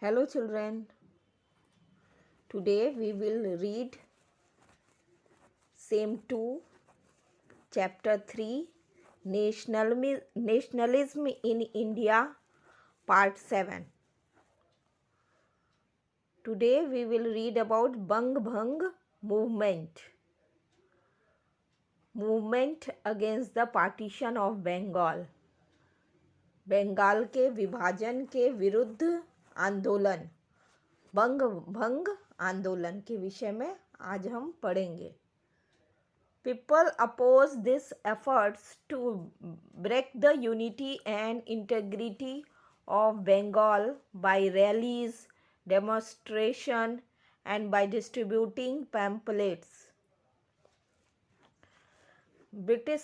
Hello children. Today we will read Same 2 Chapter 3 Nationalism in India Part 7. Today we will read about Bang Bhang movement against the partition of Bengal. Bengal के विभाजन के विरुद्ध आंदोलन बंग भंग आंदोलन के विषय में आज हम पढ़ेंगे. People oppose these efforts to break the unity and integrity of Bengal by rallies, demonstration and by distributing pamphlets. British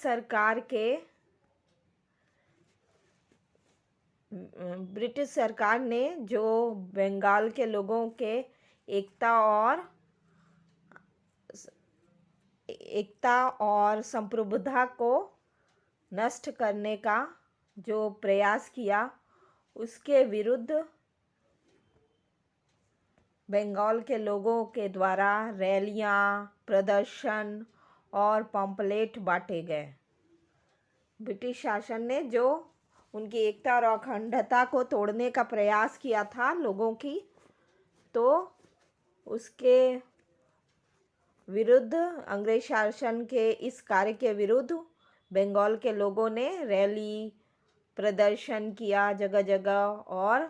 सरकार ने जो बंगाल के लोगों के एकता और संप्रभुता को नष्ट करने का जो प्रयास किया, उसके विरुद्ध बंगाल के लोगों के द्वारा रैलियां, प्रदर्शन और पंपलेट बांटे गए. ब्रिटिश शासन ने जो उनकी एकता और अखंडता को तोड़ने का प्रयास किया था लोगों की, तो उसके विरुद्ध अंग्रेज शासन के इस कार्य के विरुद्ध बंगाल के लोगों ने रैली, प्रदर्शन किया जगह जगह और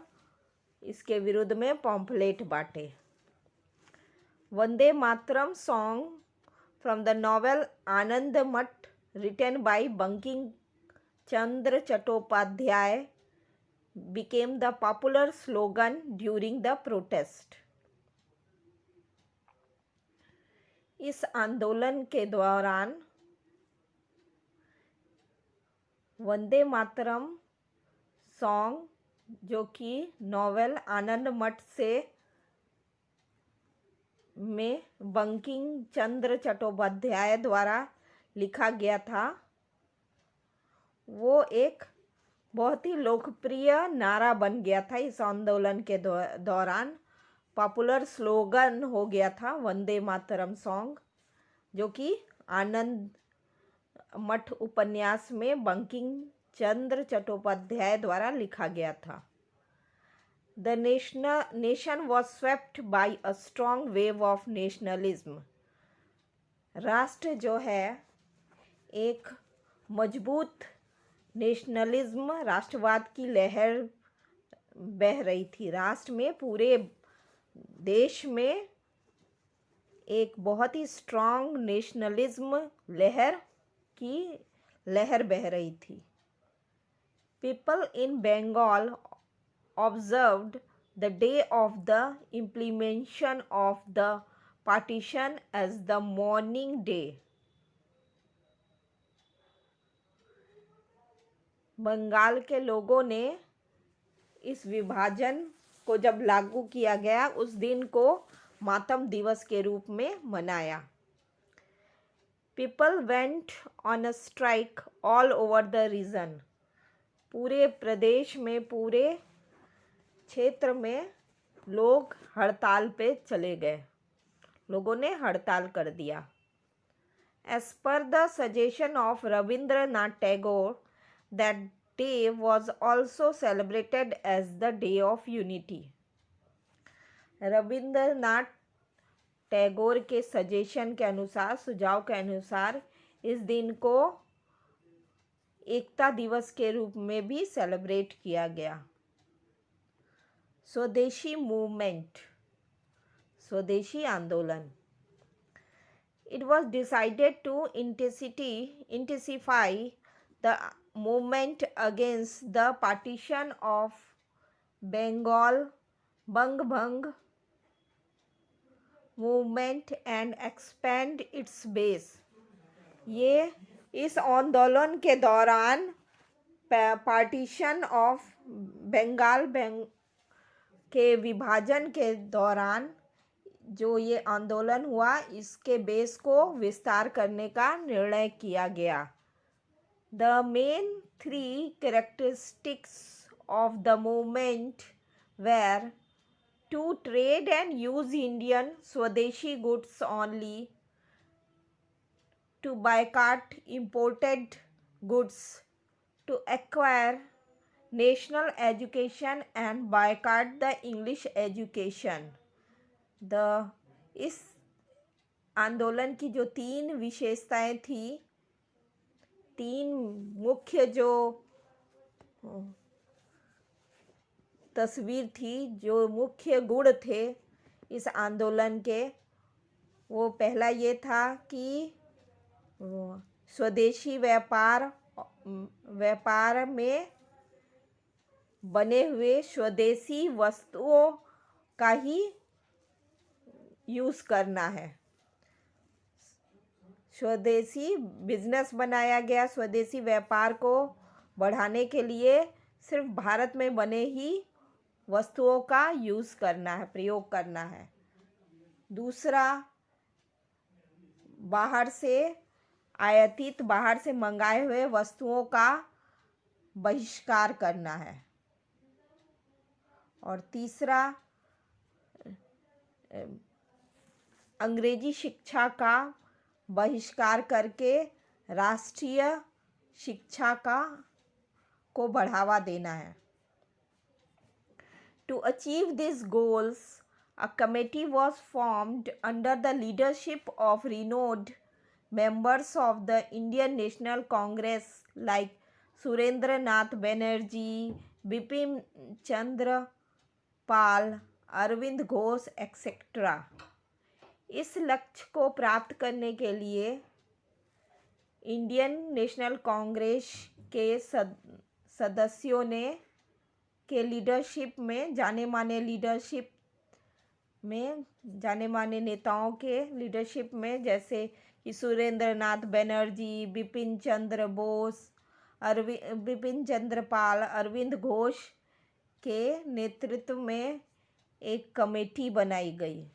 इसके विरुद्ध में पम्फलेट बांटे. Vande Mataram song from the novel आनंद मठ written by Banking Chandra Chattopadhyay became the popular slogan during the protest. इस आंदोलन के दौरान वंदे मातरम सॉन्ग, जो कि नॉवेल आनंद मठ से में बंकिम चंद्र चट्टोपाध्याय द्वारा लिखा गया था, वो एक बहुत ही लोकप्रिय नारा बन गया था. इस आंदोलन के दौरान पॉपुलर स्लोगन हो गया था वंदे मातरम सॉन्ग, जो कि आनंद मठ उपन्यास में बंकिम चंद्र चट्टोपाध्याय द्वारा लिखा गया था. The nation was swept by a strong wave of nationalism. राष्ट्र जो है एक मजबूत नेशनलिज्म, राष्ट्रवाद की लहर बह रही थी. राष्ट्र में, पूरे देश में एक बहुत ही स्ट्रांग नेशनलिज्म लहर बह रही थी. People in Bengal observed the day of the implementation of the partition as the mourning day. Bengal के लोगों ने इस विभाजन को जब लागू किया गया, उस दिन को मातम दिवस के रूप में मनाया. People went on a strike all over the region. पूरे प्रदेश में, पूरे क्षेत्र में लोग हड़ताल पे चले गए. लोगों ने हड़ताल कर दिया. As per the suggestion of Rabindranath Tagore, that day was also celebrated as the Day of Unity. Rabindranath Tagore के सजेशन के अनुसार, सुझाव के अनुसार, इस दिन को एकता दिवस के रूप में भी सेलिब्रेट किया गया. स्वदेशी मूवमेंट, स्वदेशी आंदोलन. It was decided to intensify the movement against the partition of Bengal, Bang Bhang movement and expand its base. ये इस आंदोलन के दौरान पार्टीशन ऑफ बंगाल के विभाजन के दौरान जो ये आंदोलन हुआ, इसके बेस को विस्तार करने का निर्णय किया गया. The main three characteristics of the movement were to trade and use Indian Swadeshi goods only, to boycott imported goods, to acquire national education and boycott the English education. The इस आंदोलन की जो 3 विशेषताएं थी, 3 मुख्य जो तस्वीर थी, जो मुख्य गुण थे इस आंदोलन के, वो पहला ये था कि स्वदेशी व्यापार में बने हुए स्वदेशी वस्तुओं का ही यूज़ करना है। स्वदेशी बिजनेस बनाया गया, स्वदेशी व्यापार को बढ़ाने के लिए सिर्फ भारत में बने ही वस्तुओं का यूज़ करना है, प्रयोग करना है। दूसरा, बाहर से मंगाए हुए वस्तुओं का बहिष्कार करना है। और तीसरा, अंग्रेजी शिक्षा का बहिष्कार करके राष्ट्रीय शिक्षा को बढ़ावा देना है। To achieve these goals, a committee was formed under the leadership of renowned members of the Indian National Congress like Surendra Nath Banerjee, Bipin Chandra Pal, Aurobindo Ghosh etcetera. इस लक्ष्य को प्राप्त करने के लिए इंडियन नेशनल कांग्रेस के सदस्यों ने के लीडरशिप में, जाने माने नेताओं के लीडरशिप में, जैसे कि सुरेंद्र नाथ बनर्जी, बिपिन चंद्र पाल, अरविंद घोष के नेतृत्व में एक कमेटी बनाई गई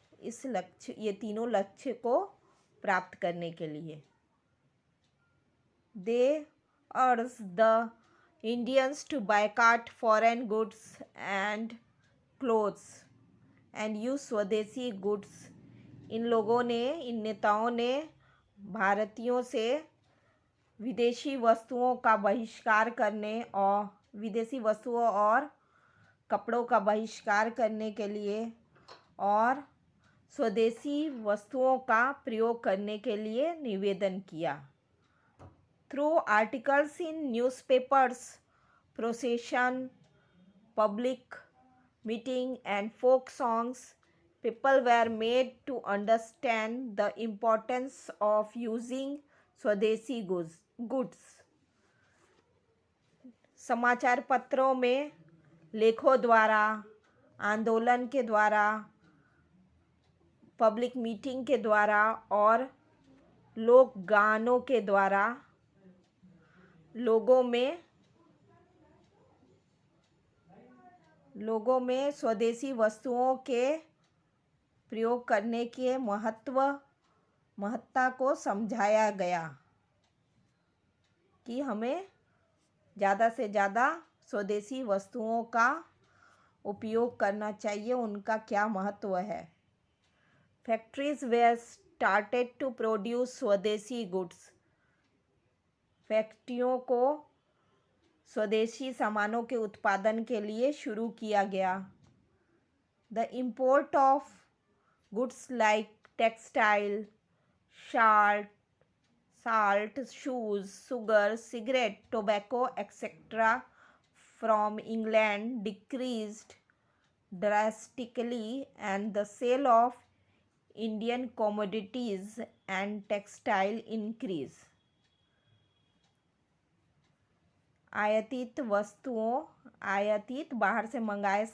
ये तीनों लक्ष्य को प्राप्त करने के लिए। They urged the Indians to boycott foreign goods and clothes and use स्वदेशी goods। इन नेताओं ने भारतीयों से विदेशी वस्तुओं का बहिष्कार करने और विदेशी वस्तुओं और कपड़ों का बहिष्कार करने के लिए और स्वदेशी वस्तुओं का प्रयोग करने के लिए निवेदन किया। Through articles in newspapers, procession, public meeting and folk songs, people were made to understand the importance of using स्वदेशी goods। समाचार पत्रों में, लेखों द्वारा, आंदोलन के द्वारा, पब्लिक मीटिंग के द्वारा और लोक गानों के द्वारा लोगों में स्वदेशी वस्तुओं के प्रयोग करने के महत्ता को समझाया गया कि हमें ज़्यादा से ज़्यादा स्वदेशी वस्तुओं का उपयोग करना चाहिए, उनका क्या महत्व है। Factories were started to produce swadeshi goods. फैक्ट्रियों को स्वदेशी सामानों के उत्पादन के लिए शुरू किया गया। The import of goods like textile, salt, shoes, sugar, cigarette, tobacco, etc. from England decreased drastically, and the sale of Indian commodities and textile increased। आयातित बाहर से मंगाए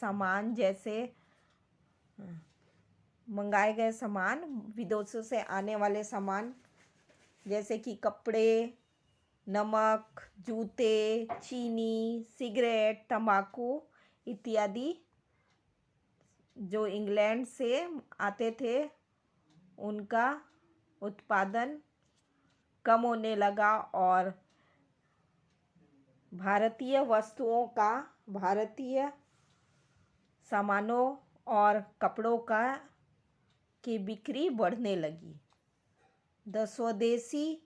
गए सामान, विदेशों से आने वाले सामान जैसे कि कपड़े, नमक, जूते, चीनी, सिगरेट, तंबाकू इत्यादि जो इंग्लैंड से आते थे, उनका उत्पादन कम होने लगा और भारतीय सामानों और कपड़ों का की बिक्री बढ़ने लगी। The swadeshi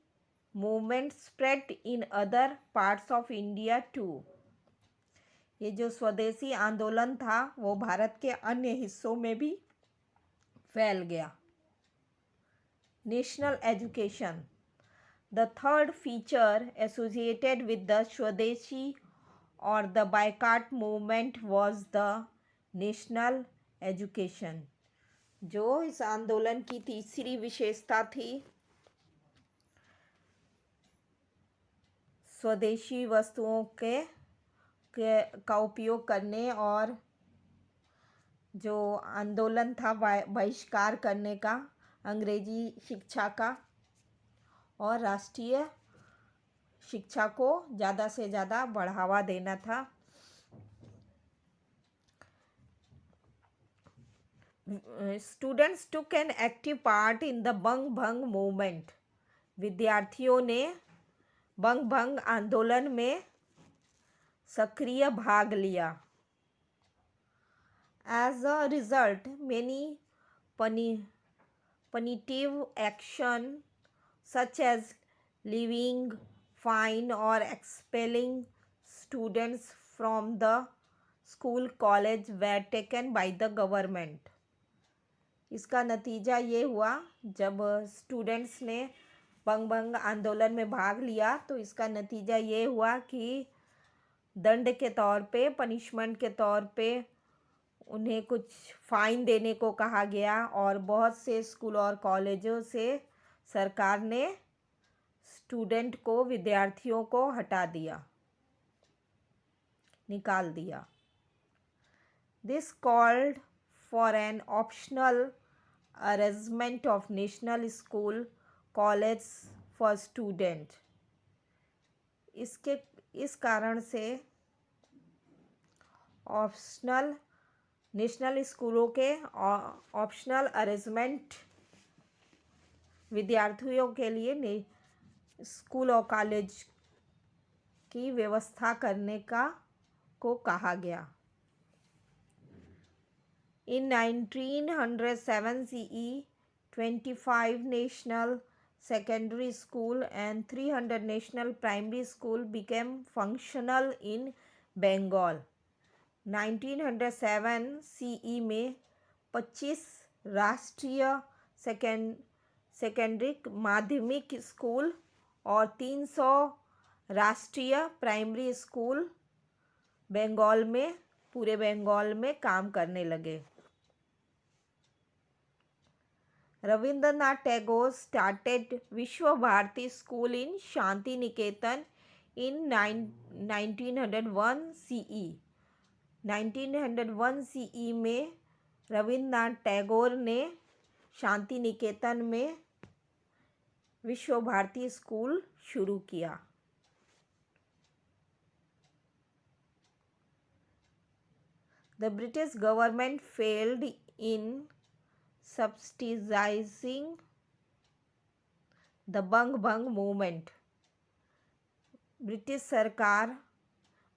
movement spread in other parts of India too. ये जो स्वदेशी आंदोलन था वो भारत के अन्य हिस्सों में भी फैल गया। National education. The third feature associated with the स्वदेशी और the boycott movement was the national education. जो इस आंदोलन की तीसरी विशेषता थी, स्वदेशी वस्तुओं का उपयोग करने और जो आंदोलन था बहिष्कार करने का अंग्रेजी शिक्षा का और राष्ट्रीय शिक्षा को ज़्यादा से ज़्यादा बढ़ावा देना था। Students took an active part in the बंग भंग मूवमेंट। विद्यार्थियों ने बंग भंग आंदोलन में सक्रिय भाग लिया। As a result many punitive action such as levying fine or expelling students from the school college were taken by the government। इसका नतीजा ये हुआ, जब स्टूडेंट्स ने बंग भंग आंदोलन में भाग लिया तो इसका नतीजा ये हुआ कि दंड के तौर पे, पनिशमेंट के तौर पे उन्हें कुछ फ़ाइन देने को कहा गया और बहुत से स्कूल और कॉलेजों से सरकार ने स्टूडेंट को, विद्यार्थियों को हटा दिया, निकाल दिया। This called for an optional arrangement of national school college for student. इस कारण से ऑप्शनल नेशनल स्कूलों के ऑप्शनल अरेंजमेंट, विद्यार्थियों के लिए स्कूल और कॉलेज की व्यवस्था करने को कहा गया। In 1907 CE, 25 national secondary school and 300 national primary school became functional in Bengal। 1907 CE में 25 राष्ट्रीय सेकेंडरी माध्यमिक स्कूल और 300 राष्ट्रीय प्राइमरी स्कूल पूरे बंगाल में काम करने लगे। Rabindranath Tagore started Vishwa Bharati School in Shanti Niketan in 1901 CE। 1901 CE में रविंद्रनाथ टैगोर ने शांति निकेतन में विश्व भारती स्कूल शुरू किया। The British government failed in subsidizing the बंग भंग मूवमेंट। ब्रिटिश सरकार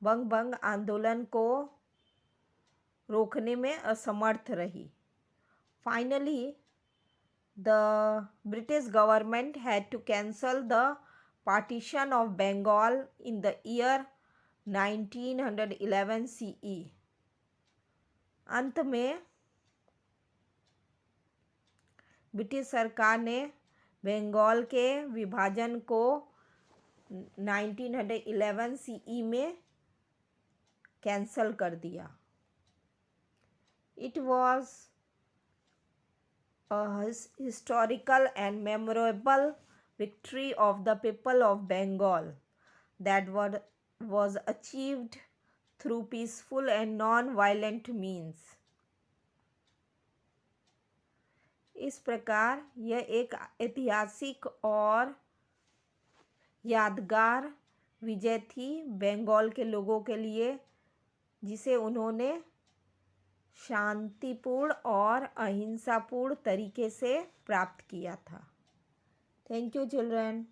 बंग भंग आंदोलन को रोकने में असमर्थ रही। Finally, the British government had to cancel the partition of Bengal in the year 1911 CE। अंत में ब्रिटिश सरकार ने बंगाल के विभाजन को 1911 CE में कैंसल कर दिया। It was a historical and memorable victory of the people of Bengal that was achieved through peaceful and non-violent means। इस प्रकार यह एक ऐतिहासिक और यादगार विजय थी बंगाल के लोगों के लिए, जिसे उन्होंने शांतिपूर्ण और अहिंसापूर्ण तरीके से प्राप्त किया था। Thank you children.